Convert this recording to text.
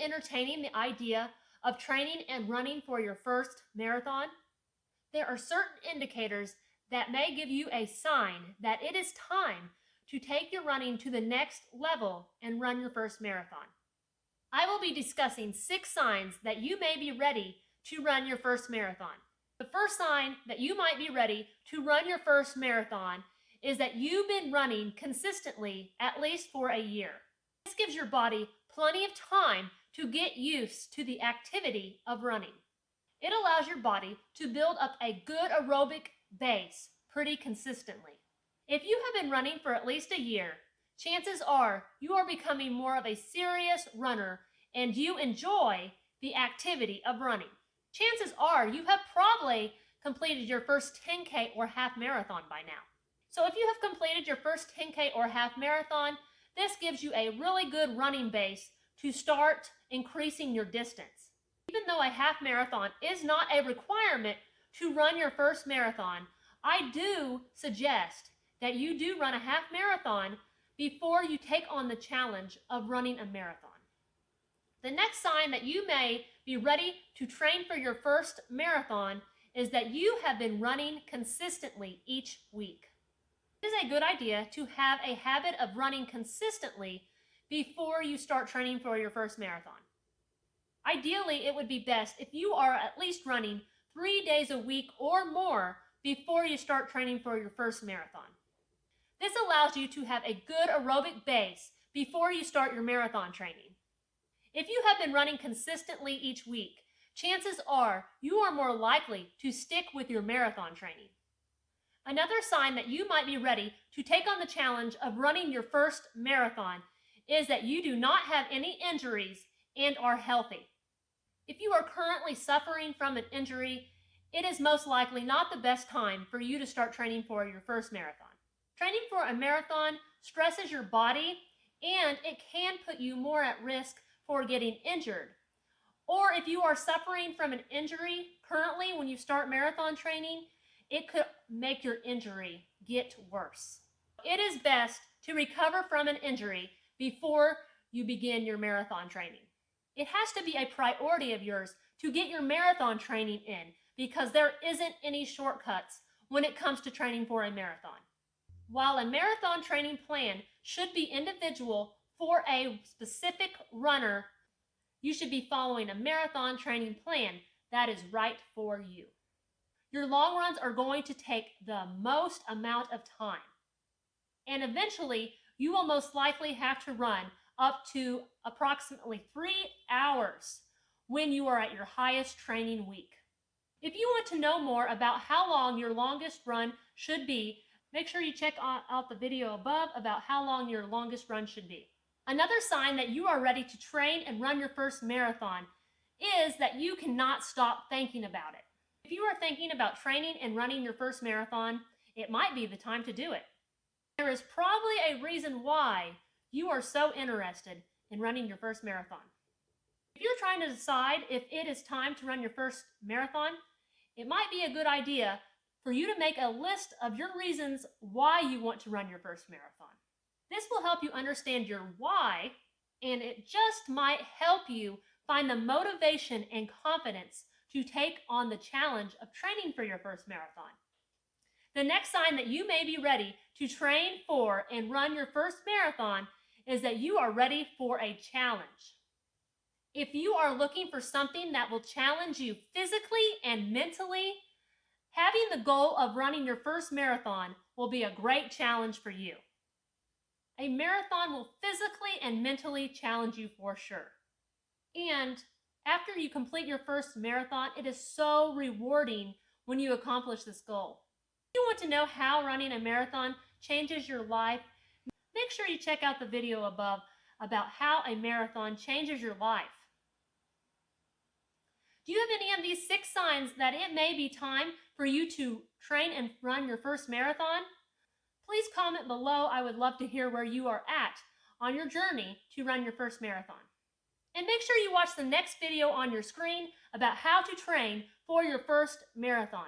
entertaining the idea of training and running for your first marathon? There are certain indicators that may give you a sign that it is time to take your running to the next level and run your first marathon. I will be discussing 6 signs that you may be ready to run your first marathon. The first sign that you might be ready to run your first marathon is that you've been running consistently at least for a year. This gives your body plenty of time to get used to the activity of running. It allows your body to build up a good aerobic base pretty consistently. If you have been running for at least a year, chances are you are becoming more of a serious runner and you enjoy the activity of running. Chances are you have probably completed your first 10K or half marathon by now. So if you have completed your first 10K or half marathon, this gives you a really good running base to start increasing your distance. Even though a half marathon is not a requirement to run your first marathon, I do suggest that you do run a half marathon before you take on the challenge of running a marathon. The next sign that you may be ready to train for your first marathon is that you have been running consistently each week. It is a good idea to have a habit of running consistently before you start training for your first marathon. Ideally, it would be best if you are at least running 3 days a week or more before you start training for your first marathon. This allows you to have a good aerobic base before you start your marathon training. If you have been running consistently each week, chances are you are more likely to stick with your marathon training. Another sign that you might be ready to take on the challenge of running your first marathon is that you do not have any injuries and are healthy. If you are currently suffering from an injury, it is most likely not the best time for you to start training for your first marathon. Training for a marathon stresses your body and it can put you more at risk for getting injured. Or if you are suffering from an injury currently when you start marathon training, it could make your injury get worse. It is best to recover from an injury before you begin your marathon training. It has to be a priority of yours to get your marathon training in because there isn't any shortcuts when it comes to training for a marathon. While a marathon training plan should be individual for a specific runner, you should be following a marathon training plan that is right for you. Your long runs are going to take the most amount of time, and eventually you will most likely have to run up to approximately 3 hours when you are at your highest training week. If you want to know more about how long your longest run should be, make sure you check out the video above about how long your longest run should be. Another sign that you are ready to train and run your first marathon is that you cannot stop thinking about it. If you are thinking about training and running your first marathon, it might be the time to do it. There is probably a reason why you are so interested in running your first marathon. If you're trying to decide if it is time to run your first marathon, it might be a good idea for you to make a list of your reasons why you want to run your first marathon. This will help you understand your why, and it just might help you find the motivation and confidence to take on the challenge of training for your first marathon. The next sign that you may be ready to train for and run your first marathon is that you are ready for a challenge. If you are looking for something that will challenge you physically and mentally, having the goal of running your first marathon will be a great challenge for you. A marathon will physically and mentally challenge you for sure. And after you complete your first marathon, it is so rewarding when you accomplish this goal. If you want to know how running a marathon changes your life, make sure you check out the video above about how a marathon changes your life. Do you have any of these 6 signs that it may be time for you to train and run your first marathon? Please comment below. I would love to hear where you are at on your journey to run your first marathon. And make sure you watch the next video on your screen about how to train for your first marathon.